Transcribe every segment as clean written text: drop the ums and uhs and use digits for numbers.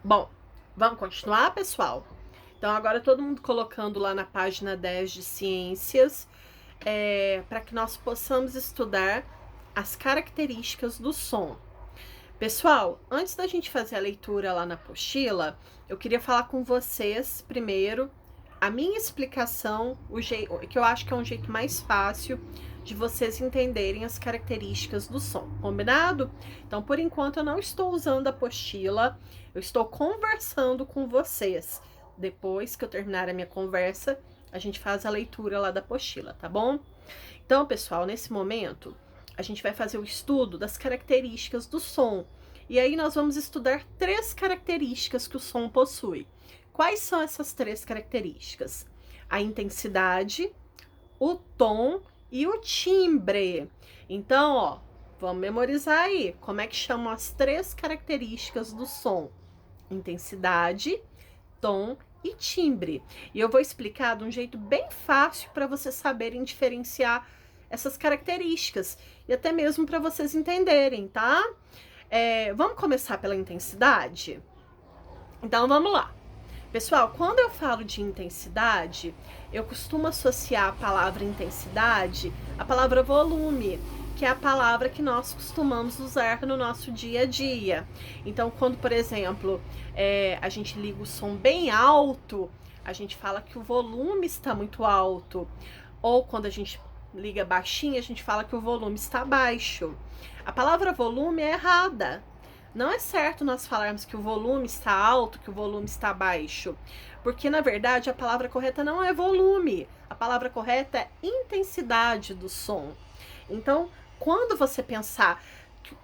Bom, vamos continuar, pessoal? Então, agora todo mundo colocando lá na página 10 de ciências, para que nós possamos estudar as características do som. Pessoal, antes da gente fazer a leitura lá na apostila, eu queria falar com vocês primeiro a minha explicação, que eu acho que é um jeito mais fácil de vocês entenderem as características do som, combinado? Então, por enquanto, eu não estou usando a apostila, eu estou conversando com vocês. Depois que eu terminar a minha conversa, a gente faz a leitura lá da apostila, tá bom? Então, pessoal, nesse momento, a gente vai fazer o estudo das características do som. E aí nós vamos estudar 3 características que o som possui. Quais são essas 3 características? A intensidade, o tom e o timbre. Então, ó, vamos memorizar aí. Como é que chamam as 3 características do som? Intensidade, tom e timbre. E eu vou explicar de um jeito bem fácil para vocês saberem diferenciar essas características e até mesmo para vocês entenderem, tá? Vamos começar pela intensidade? Então, vamos lá. Pessoal, quando eu falo de intensidade, eu costumo associar a palavra intensidade à palavra volume, que é a palavra que nós costumamos usar no nosso dia a dia. Então, quando, por exemplo, a gente liga o som bem alto, a gente fala que o volume está muito alto. Ou quando a gente liga baixinho, a gente fala que o volume está baixo. A palavra volume é errada. Não é certo nós falarmos que o volume está alto, que o volume está baixo, porque na verdade a palavra correta não é volume, a palavra correta é intensidade do som. Então, quando você pensar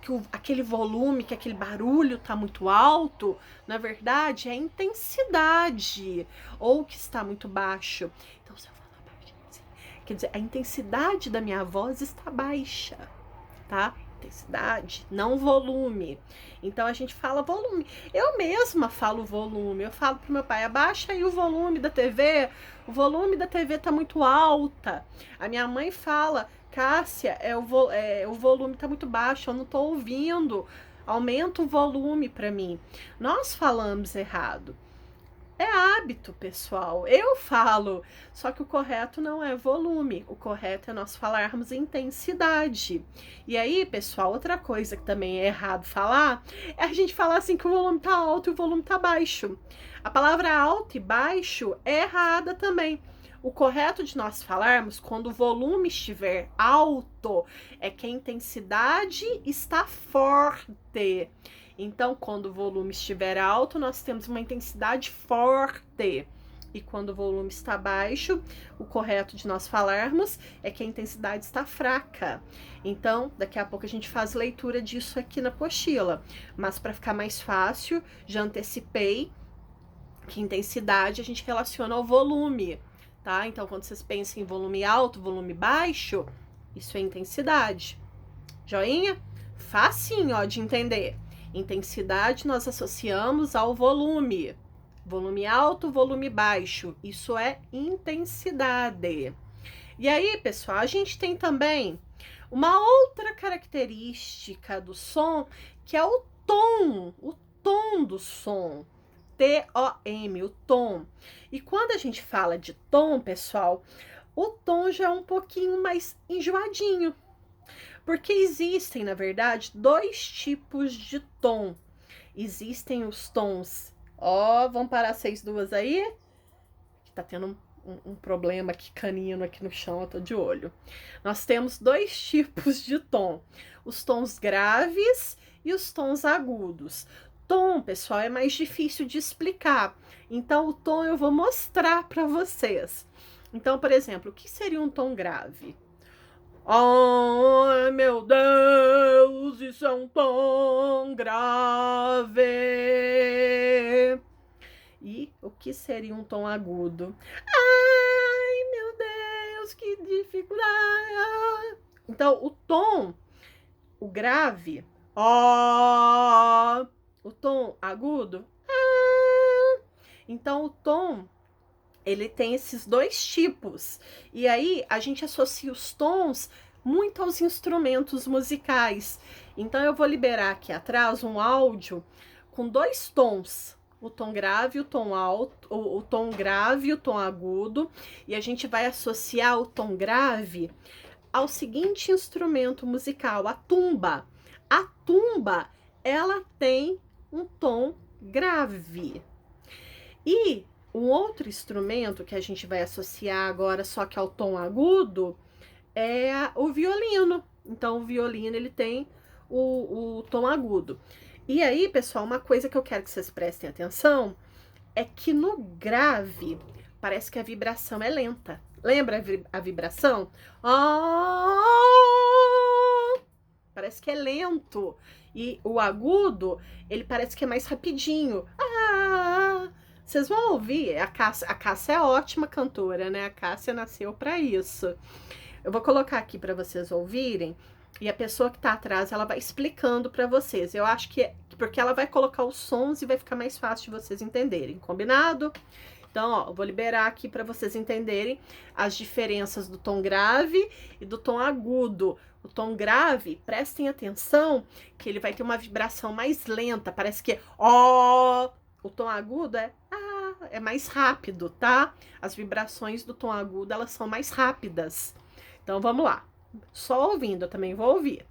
que aquele volume, que aquele barulho está muito alto, na verdade é intensidade, ou que está muito baixo. Então, se eu falar baixinho assim, quer dizer, a intensidade da minha voz está baixa, tá? Intensidade, não volume. Então a gente fala volume. Eu mesma falo volume. Eu falo pro meu pai, abaixa aí o volume da TV. O volume da TV tá muito alta. A minha mãe fala, Cássia, o volume tá muito baixo, eu não tô ouvindo. Aumenta o volume para mim. Nós falamos errado. É hábito, pessoal. Eu falo, só que o correto não é volume, o correto é nós falarmos intensidade. E aí, pessoal, outra coisa que também é errado falar é a gente falar assim que o volume tá alto e o volume tá baixo. A palavra alto e baixo é errada também. O correto de nós falarmos quando o volume estiver alto é que a intensidade está forte. Então, quando o volume estiver alto, nós temos uma intensidade forte. E quando o volume está baixo, o correto de nós falarmos é que a intensidade está fraca. Então, daqui a pouco a gente faz leitura disso aqui na apostila. Mas para ficar mais fácil, já antecipei que intensidade a gente relaciona ao volume, tá? Então, quando vocês pensam em volume alto, volume baixo, isso é intensidade. Joinha? Facinho, ó, de entender. Intensidade nós associamos ao volume. Volume alto, volume baixo. Isso é intensidade. E aí, pessoal, a gente tem também uma outra característica do som, que é o tom do som. T-O-M, o tom. E quando a gente fala de tom, pessoal, o tom já é um pouquinho mais enjoadinho. Porque existem, na verdade, 2 tipos de tom. Existem os tons. Ó, vamos parar vocês duas aí? Que tá tendo um problema aqui, canino aqui no chão, eu tô de olho. Nós temos 2 tipos de tom. Os tons graves e os tons agudos. Tom, pessoal, é mais difícil de explicar. Então, o tom eu vou mostrar para vocês. Então, por exemplo, o que seria um tom grave? Ai, meu Deus, isso é um tom grave. E o que seria um tom agudo? Ai, meu Deus, que dificuldade. Então, o tom, o grave, ó. O tom agudo, ah. Então, o tom ele tem esses 2 tipos. E aí a gente associa os tons muito aos instrumentos musicais. Então eu vou liberar aqui atrás um áudio com 2 tons, o tom grave, o tom alto, o tom grave e o tom agudo, e a gente vai associar o tom grave ao seguinte instrumento musical, a tumba. A tumba, ela tem um tom grave. E um outro instrumento que a gente vai associar agora, só que ao tom agudo, é o violino. Então, o violino, ele tem o tom agudo. E aí, pessoal, uma coisa que eu quero que vocês prestem atenção é que no grave, parece que a vibração é lenta. Lembra a vibração? Parece que é lento. E o agudo, ele parece que é mais rapidinho. Vocês vão ouvir, a Cássia é ótima cantora, né? A Cássia nasceu para isso. Eu vou colocar aqui para vocês ouvirem, e a pessoa que tá atrás, ela vai explicando para vocês. Eu acho que é porque ela vai colocar os sons e vai ficar mais fácil de vocês entenderem, combinado? Então, ó, eu vou liberar aqui para vocês entenderem as diferenças do tom grave e do tom agudo. O tom grave, prestem atenção, que ele vai ter uma vibração mais lenta, parece que é ó. O tom agudo é mais rápido, tá? As vibrações do tom agudo, elas são mais rápidas. Então, vamos lá. Só ouvindo, eu também vou ouvir.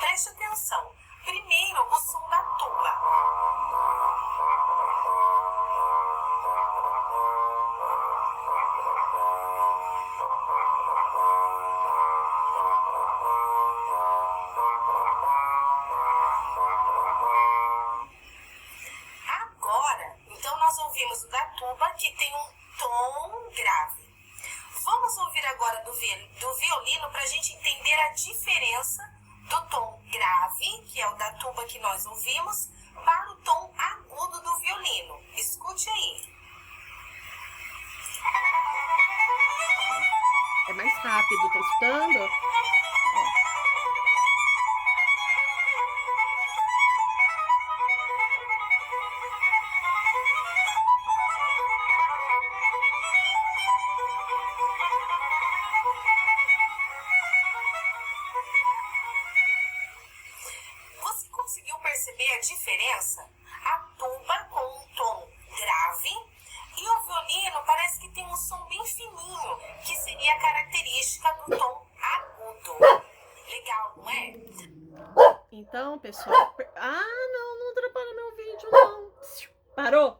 Preste atenção. Primeiro, o som da tuba. Agora, então nós ouvimos o da tuba, que tem um tom grave. Vamos ouvir agora do violino para a gente entender a diferença do tom grave, que é o da tuba que nós ouvimos, para o tom agudo do violino. Escute aí. É mais rápido, tá escutando? Você conseguiu perceber a diferença? A tuba com um tom grave e o violino parece que tem um som bem fininho, que seria a característica do tom agudo. Legal, não é? Então, pessoal... não atrapalha meu vídeo, não. Parou?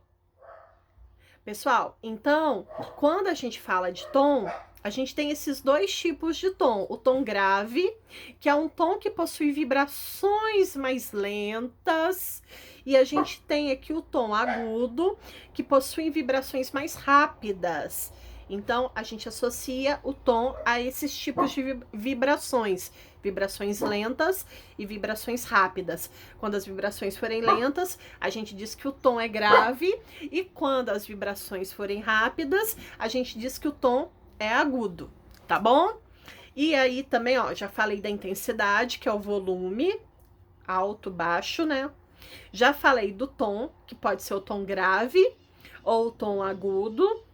Pessoal, então, quando a gente fala de tom, a gente tem esses dois tipos de tom. O tom grave, que é um tom que possui vibrações mais lentas, e a gente tem aqui o tom agudo, que possui vibrações mais rápidas. Então, a gente associa o tom a esses tipos de vibrações. Vibrações lentas e vibrações rápidas. Quando as vibrações forem lentas, a gente diz que o tom é grave. E quando as vibrações forem rápidas, a gente diz que o tom é agudo. Tá bom? E aí também, ó, já falei da intensidade, que é o volume, alto, baixo, né? Já falei do tom, que pode ser o tom grave ou o tom agudo.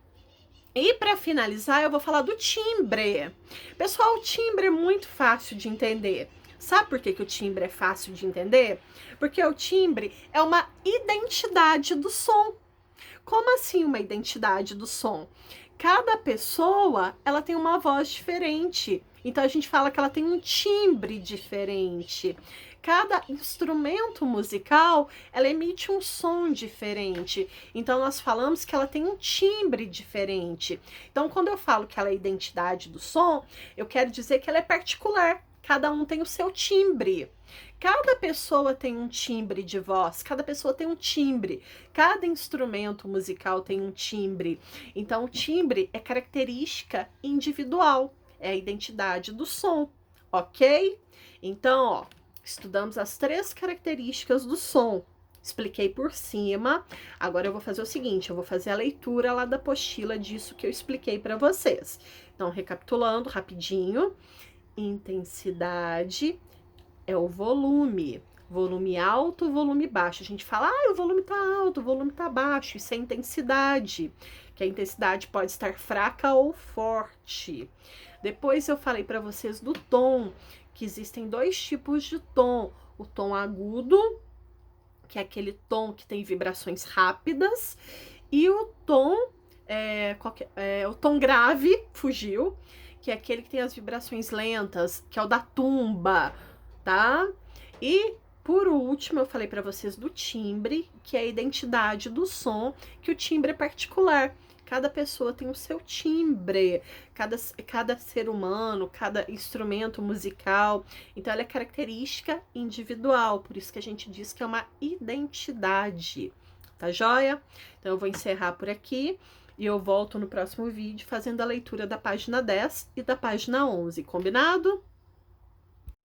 E para finalizar, eu vou falar do timbre. Pessoal, o timbre é muito fácil de entender. Sabe por que o timbre é fácil de entender? Porque o timbre é uma identidade do som. Como assim uma identidade do som? Cada pessoa, ela tem uma voz diferente. Então a gente fala que ela tem um timbre diferente. Cada instrumento musical, ela emite um som diferente. Então, nós falamos que ela tem um timbre diferente. Então, quando eu falo que ela é a identidade do som, eu quero dizer que ela é particular. Cada um tem o seu timbre. Cada pessoa tem um timbre de voz, cada pessoa tem um timbre. Cada instrumento musical tem um timbre. Então, o timbre é característica individual. É a identidade do som, ok? Então, ó, estudamos as 3 características do som. Expliquei por cima. Agora eu vou fazer o seguinte, eu vou fazer a leitura lá da apostila disso que eu expliquei para vocês. Então, recapitulando rapidinho. Intensidade é o volume. Volume alto, volume baixo. A gente fala, o volume tá alto, o volume tá baixo. Isso é intensidade. Que a intensidade pode estar fraca ou forte. Depois eu falei para vocês do tom, que existem 2 tipos de tom. O tom agudo, que é aquele tom que tem vibrações rápidas, e o tom, o tom grave, fugiu, que é aquele que tem as vibrações lentas, que é o da tumba, tá? E por último, eu falei para vocês do timbre, que é a identidade do som, que o timbre é particular. Cada pessoa tem o seu timbre, cada ser humano, cada instrumento musical. Então, ela é característica individual, por isso que a gente diz que é uma identidade, tá joia? Então, eu vou encerrar por aqui e eu volto no próximo vídeo fazendo a leitura da página 10 e da página 11, combinado?